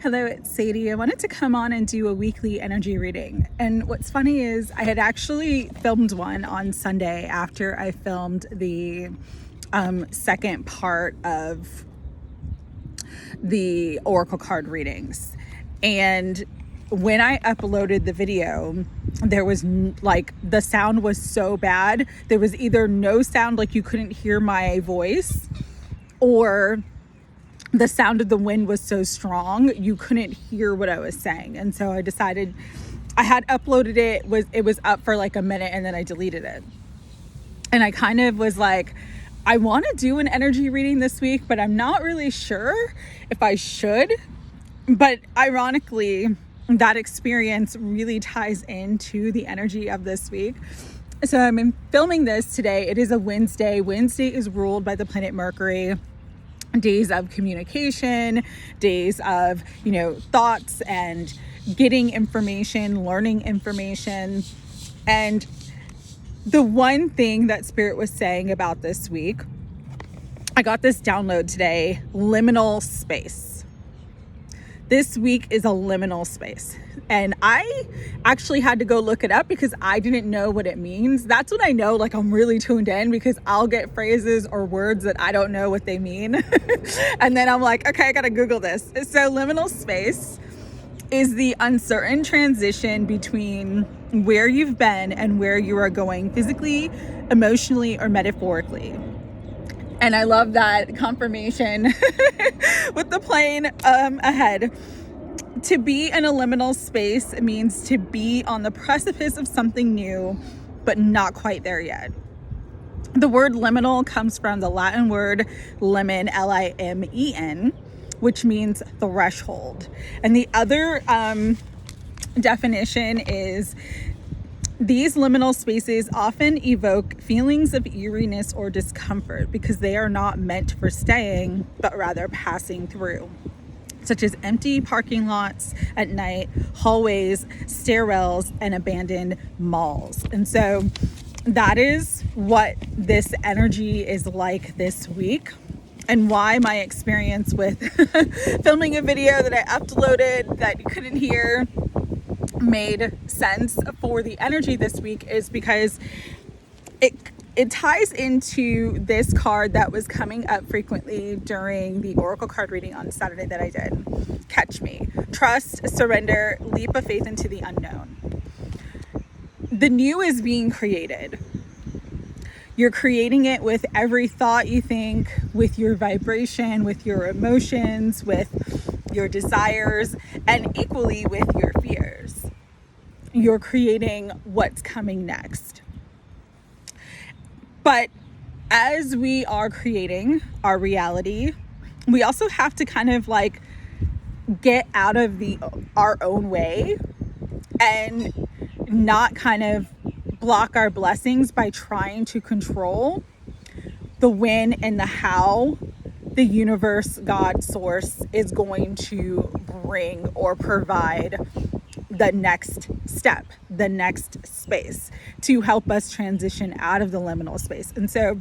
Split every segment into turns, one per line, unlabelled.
Hello, it's Sadie. I wanted to come on and do a weekly energy reading. And what's funny is I had actually filmed one on Sunday after I filmed the second part of the Oracle card readings. And when I uploaded the video, there was the sound was so bad. There was either no sound, like you couldn't hear my voice, or the sound of the wind was so strong you couldn't hear what I was saying. And so I decided, I had uploaded it was up for like a minute and then I deleted it. And I kind of was like, I want to do an energy reading this week, but I'm not really sure if I should. But ironically, that experience really ties into the energy of this week. So I'm filming this today. It is a Wednesday. Wednesday is ruled by the planet Mercury. Days of communication, days of, thoughts and getting information, learning information. And the one thing that Spirit was saying about this week, I got this download today, liminal space. This week is a liminal space. And I actually had to go look it up because I didn't know what it means. That's when I know like I'm really tuned in, because I'll get phrases or words that I don't know what they mean. And then I'm like, okay, I gotta Google this. So liminal space is the uncertain transition between where you've been and where you are going physically, emotionally, or metaphorically. And I love that confirmation with the plane ahead. To be in a liminal space means to be on the precipice of something new, but not quite there yet. The word liminal comes from the Latin word limen, Limen, which means threshold. And the other definition is these liminal spaces often evoke feelings of eeriness or discomfort because they are not meant for staying, but rather passing through, such as empty parking lots at night, hallways, stairwells, and abandoned malls. And so that is what this energy is like this week, and why my experience with filming a video that I uploaded that you couldn't hear made sense for the energy this week is because it ties into this card that was coming up frequently during the Oracle card reading on Saturday that I did. Catch me. Trust, surrender, leap of faith into the unknown. The new is being created. You're creating it with every thought you think, with your vibration, with your emotions, with your desires, and equally with your fears. You're creating what's coming next. But as we are creating our reality, we also have to kind of like get out of our own way and not kind of block our blessings by trying to control the when and the how the universe, God, source is going to bring or provide the next step, the next space to help us transition out of the liminal space. And so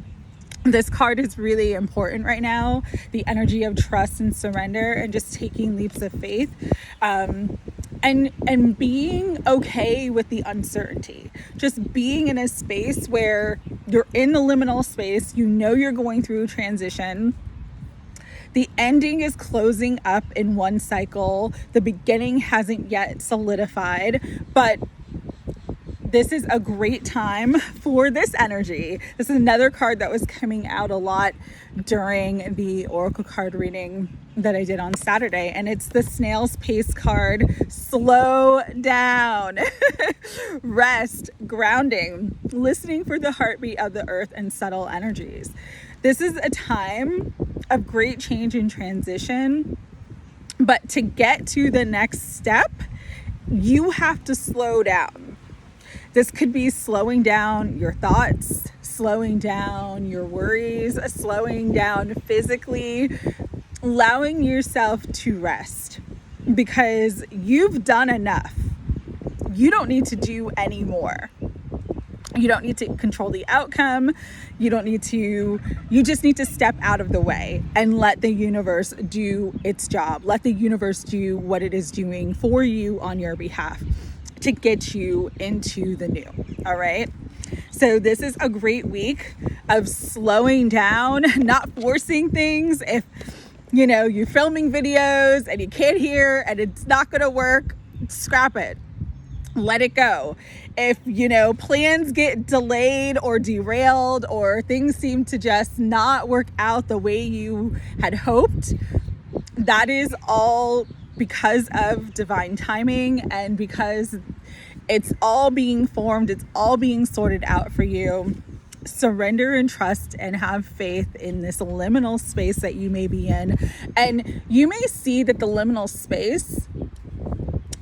this card is really important right now, the energy of trust and surrender and just taking leaps of faith, and being okay with the uncertainty. Just being in a space where you're in the liminal space, you're going through a transition. The ending is closing up in one cycle. The beginning hasn't yet solidified, but this is a great time for this energy. This is another card that was coming out a lot during the Oracle card reading that I did on Saturday, and it's the Snail's Pace card. Slow down, rest, grounding, listening for the heartbeat of the earth and subtle energies. This is a time of great change and transition, but to get to the next step, you have to slow down. This could be slowing down your thoughts, slowing down your worries, slowing down physically, allowing yourself to rest because you've done enough. You don't need to do any more. You don't need to control the outcome. You just need to step out of the way and let the universe do its job. Let the universe do what it is doing for you on your behalf to get you into the new. All right. So this is a great week of slowing down, not forcing things. If, you're filming videos and you can't hear and it's not going to work, scrap it. Let it go. If, plans get delayed or derailed or things seem to just not work out the way you had hoped, that is all because of divine timing and because it's all being formed, it's all being sorted out for you. Surrender and trust and have faith in this liminal space that you may be in. And you may see that the liminal space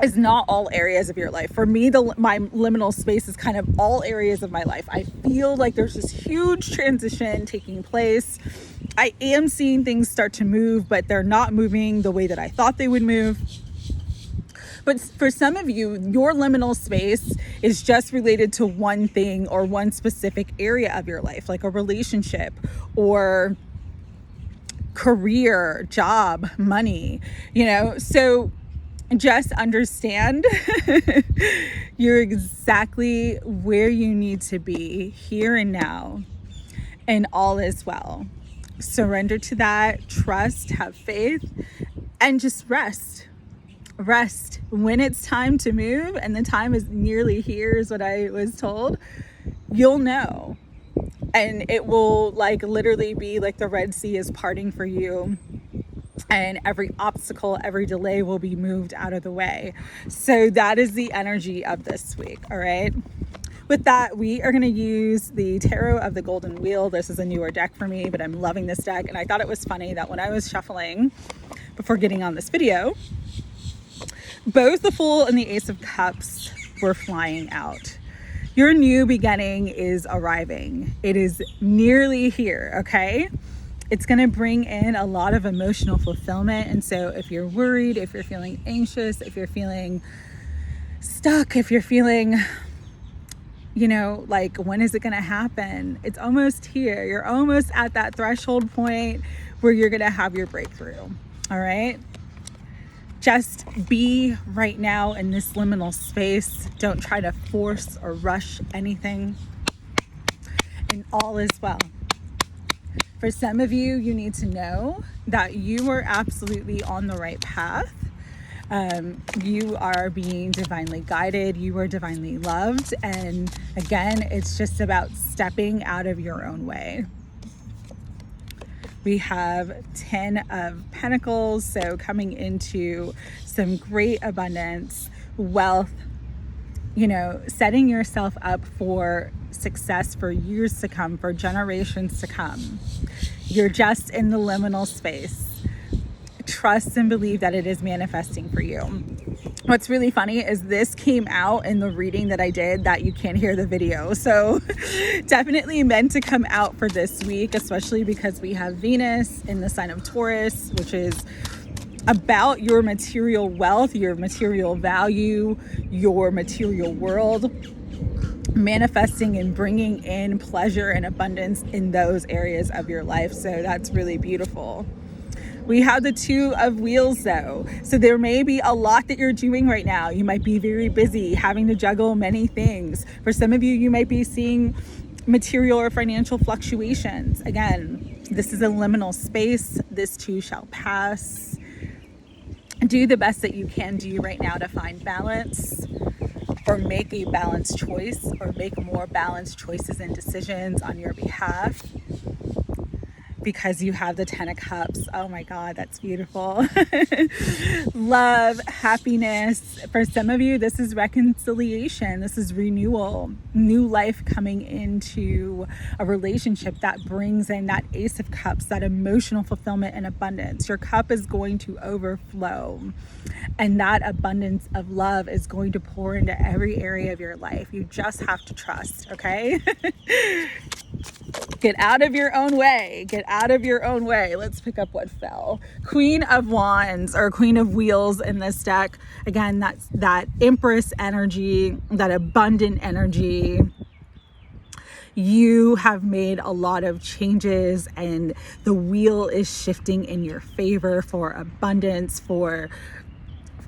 is not all areas of your life. For me, my liminal space is kind of all areas of my life. I feel like there's this huge transition taking place. I am seeing things start to move, but they're not moving the way that I thought they would move. But for some of you, your liminal space is just related to one thing or one specific area of your life, like a relationship or career, job, money, so just understand you're exactly where you need to be here and now, and all is well. Surrender to that, trust, have faith, and just rest. Rest. When it's time to move and the time is nearly here is what I was told, you'll know. And it will literally be like the Red Sea is parting for you. And every obstacle, every delay will be moved out of the way. So that is the energy of this week. All right. With that, we are going to use the Tarot of the Golden Wheel. This is a newer deck for me, but I'm loving this deck. And I thought it was funny that when I was shuffling before getting on this video, both the Fool and the Ace of Cups were flying out. Your new beginning is arriving. It is nearly here. Okay. It's going to bring in a lot of emotional fulfillment. And so if you're worried, if you're feeling anxious, if you're feeling stuck, if you're feeling, when is it going to happen? It's almost here. You're almost at that threshold point where you're going to have your breakthrough. All right. Just be right now in this liminal space. Don't try to force or rush anything. And all is well. For some of you, you need to know that you are absolutely on the right path. You are being divinely guided. You are divinely loved. And again, it's just about stepping out of your own way. We have 10 of Pentacles. So coming into some great abundance, wealth, setting yourself up for success for years to come, for generations to come. You're just in the liminal space. Trust and believe that it is manifesting for you. What's really funny is this came out in the reading that I did that you can't hear the video. So definitely meant to come out for this week, especially because we have Venus in the sign of Taurus, which is about your material wealth, your material value, your material world, manifesting and bringing in pleasure and abundance in those areas of your life. So that's really beautiful. We have the Two of Wheels though. So there may be a lot that you're doing right now. You might be very busy, having to juggle many things. For some of you, you might be seeing material or financial fluctuations. Again, this is a liminal space. This too shall pass. Do the best that you can do right now to find balance, or make a balanced choice, or make more balanced choices and decisions on your behalf, because you have the 10 of Cups. Oh my God, that's beautiful. Love, happiness. For some of you, this is reconciliation. This is renewal, new life coming into a relationship that brings in that Ace of Cups, that emotional fulfillment and abundance. Your cup is going to overflow, and that abundance of love is going to pour into every area of your life. You just have to trust, okay? Get out of your own way. Get out of your own way. Let's pick up what fell. Queen of Wands, or Queen of Wheels in this deck. Again, that's that Empress energy, that abundant energy. You have made a lot of changes and the wheel is shifting in your favor for abundance, for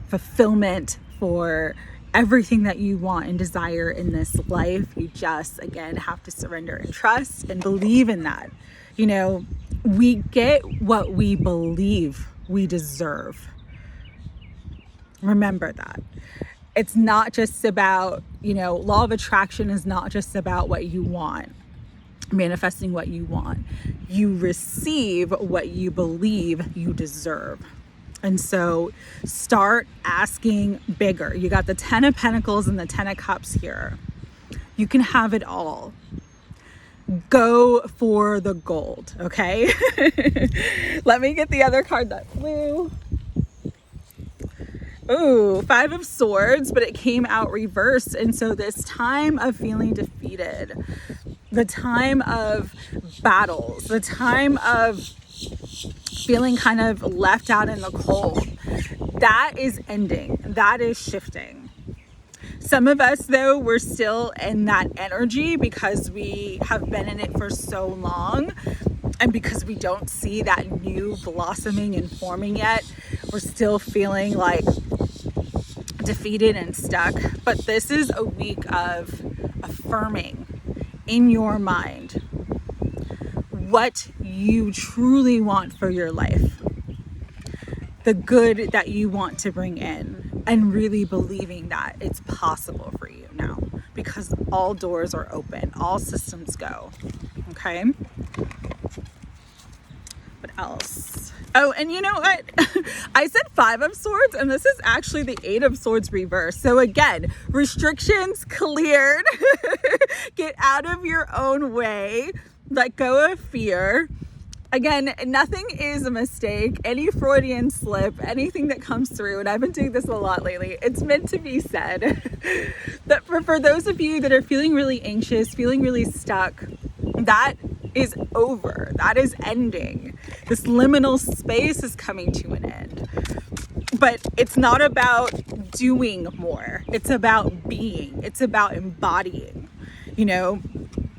fulfillment, for everything that you want and desire in this life. You just, again, have to surrender and trust and believe in that. You know, we get what we believe we deserve. Remember that. It's not just about, you know, law of attraction is not just about what you want, manifesting what you want. You receive what you believe you deserve. And so start asking bigger. You got the 10 of Pentacles and the 10 of Cups here. You can have it all. Go for the gold, okay? Let me get the other card that flew. Ooh, 5 of Swords, but it came out reversed. And so this time of feeling defeated, the time of battles, the time of feeling kind of left out in the cold, that is ending. That is shifting. Some of us, though, we're still in that energy because we have been in it for so long, and because we don't see that new blossoming and forming yet, we're still feeling like defeated and stuck. But this is a week of affirming in your mind what you truly want for your life, the good that you want to bring in, and really believing that it's possible for you now, because all doors are open, all systems go. Okay. What else? Oh, and you know what? I said 5 of Swords, and this is actually the 8 of Swords reversed. So again, restrictions cleared. Get out of your own way. Let go of fear. Again, nothing is a mistake. Any Freudian slip, anything that comes through, and I've been doing this a lot lately, it's meant to be said. That for those of you that are feeling really anxious, feeling really stuck, that is over. That is ending. This liminal space is coming to an end. But it's not about doing more. It's about being. It's about embodying. You know,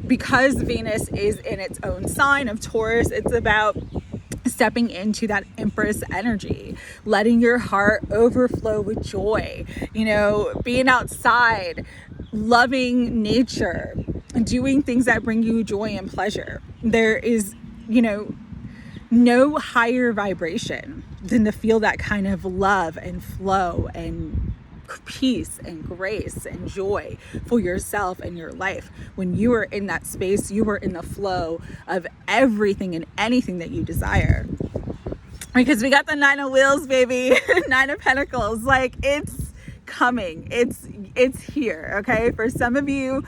because Venus is in its own sign of Taurus, it's about stepping into that Empress energy, letting your heart overflow with joy, you know, being outside, loving nature, doing things that bring you joy and pleasure. There is, you know, no higher vibration than to feel that kind of love and flow and peace and grace and joy for yourself and your life. When you are in that space, you are in the flow of everything and anything that you desire. Because we got the 9 of Wheels, baby. 9 of Pentacles. Like, it's coming. It's here, okay? For some of you,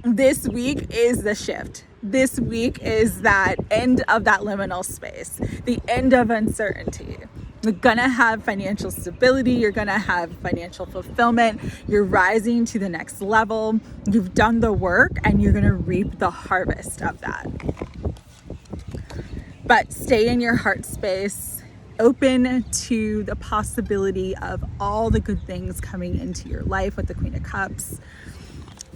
this week is the shift. This week is that end of that liminal space, the end of uncertainty. You're gonna have financial stability. You're gonna have financial fulfillment. You're rising to the next level. You've done the work and you're gonna reap the harvest of that. But stay in your heart space, open to the possibility of all the good things coming into your life with the Queen of Cups.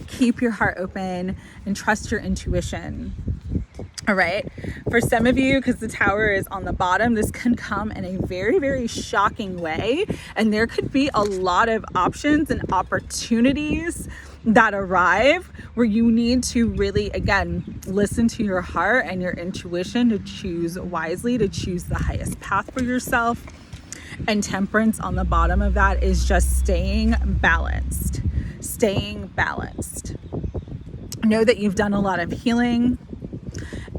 Keep your heart open and trust your intuition. All right. For some of you, because the Tower is on the bottom, this can come in a very, very shocking way. And there could be a lot of options and opportunities that arrive where you need to really, again, listen to your heart and your intuition to choose wisely, to choose the highest path for yourself. And Temperance on the bottom of that is just staying balanced. Staying balanced. Know that you've done a lot of healing.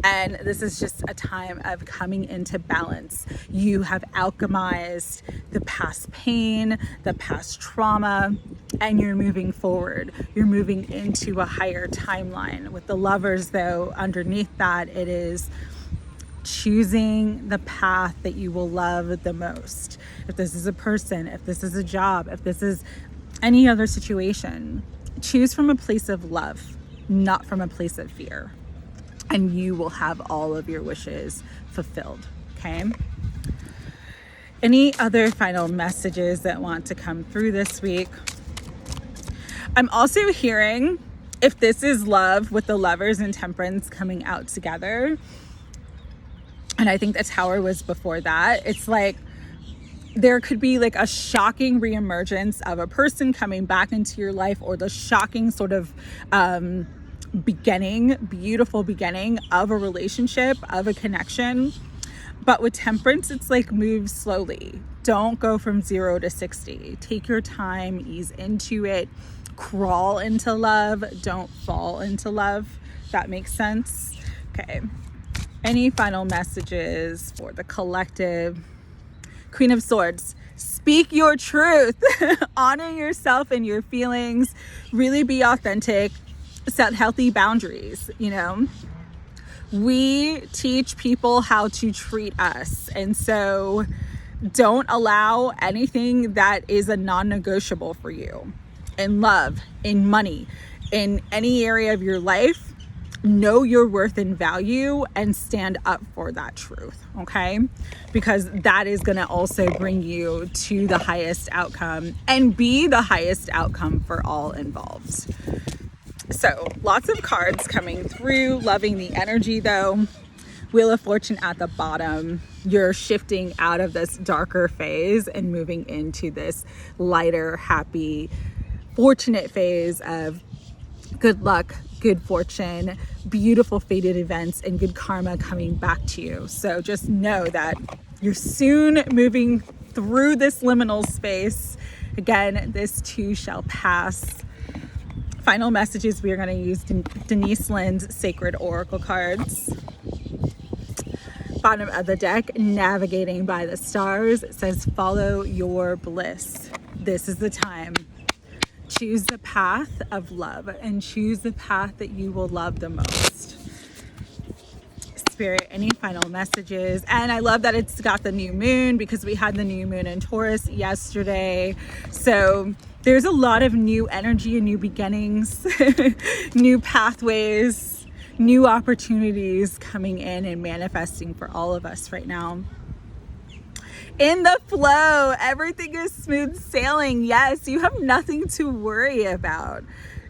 And this is just a time of coming into balance. You have alchemized the past pain, the past trauma, and you're moving forward. You're moving into a higher timeline. With the Lovers, though, underneath that, it is choosing the path that you will love the most. If this is a person, if this is a job, if this is any other situation, choose from a place of love, not from a place of fear. And you will have all of your wishes fulfilled, okay? Any other final messages that want to come through this week? I'm also hearing if this is love with the Lovers and Temperance coming out together, and I think the Tower was before that, it's like there could be like a shocking reemergence of a person coming back into your life, or the shocking sort of beautiful beginning of a relationship, of a connection. But with Temperance, it's like move slowly. Don't go from 0 to 60. Take your time, ease into it, crawl into love. Don't fall into love. That makes sense. Okay. Any final messages for the collective? Queen of Swords, speak your truth. Honor yourself and your feelings. Really be authentic. Set healthy boundaries, you know. We teach people how to treat us. And so don't allow anything that is a non-negotiable for you. In love, in money, in any area of your life. Know your worth and value and stand up for that truth, okay? Because that is going to also bring you to the highest outcome and be the highest outcome for all involved. So lots of cards coming through. Loving the energy though. Wheel of Fortune at the bottom. You're shifting out of this darker phase and moving into this lighter, happy, fortunate phase of good luck, good fortune, beautiful fated events, and good karma coming back to you. So just know that you're soon moving through this liminal space. Again, this too shall pass. Final messages, we are going to use Denise Linn's Sacred Oracle cards. Bottom of the deck, navigating by the stars. It says, follow your bliss. This is the time. Choose the path of love and choose the path that you will love the most. Spirit, any final messages? And I love that it's got the new moon, because we had the new moon in Taurus yesterday. So there's a lot of new energy and new beginnings, new pathways, new opportunities coming in and manifesting for all of us right now. In the flow, everything is smooth sailing. Yes, you have nothing to worry about.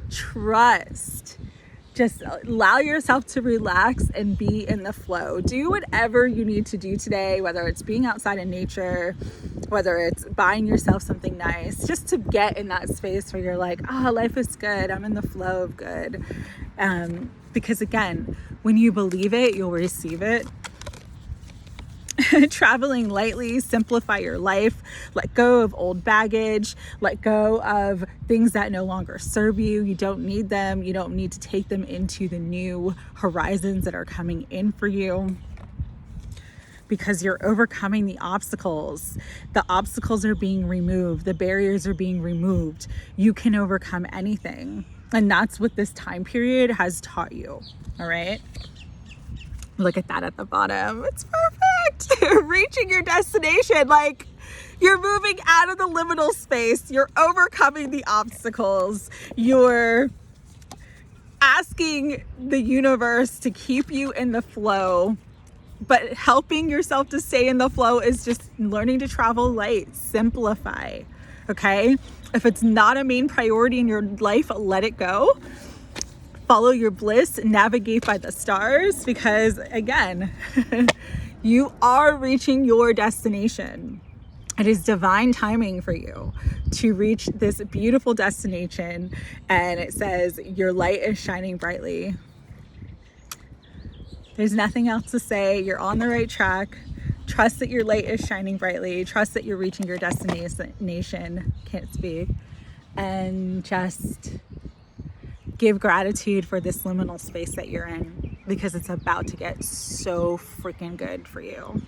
Trust. Just allow yourself to relax and be in the flow. Do whatever you need to do today, whether it's being outside in nature, whether it's buying yourself something nice, just to get in that space where you're like, life is good. I'm in the flow of good. Because again, when you believe it, you'll receive it. Traveling lightly, simplify your life, let go of old baggage, let go of things that no longer serve you. You don't need them. You don't need to take them into the new horizons that are coming in for you, because you're overcoming the obstacles. The obstacles are being removed. The barriers are being removed. You can overcome anything. And that's what this time period has taught you. All right. Look at that at the bottom. It's perfect. Reaching your destination. Like, you're moving out of the liminal space. You're overcoming the obstacles. You're asking the universe to keep you in the flow. But helping yourself to stay in the flow is just learning to travel light. Simplify. Okay? If it's not a main priority in your life, let it go. Follow your bliss, navigate by the stars, because again, you are reaching your destination. It is divine timing for you to reach this beautiful destination. And it says your light is shining brightly. There's nothing else to say. You're on the right track. Trust that your light is shining brightly. Trust that you're reaching your destination. Can't speak. And just give gratitude for this liminal space that you're in, because it's about to get so freaking good for you.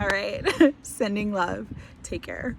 All right. Sending love. Take care.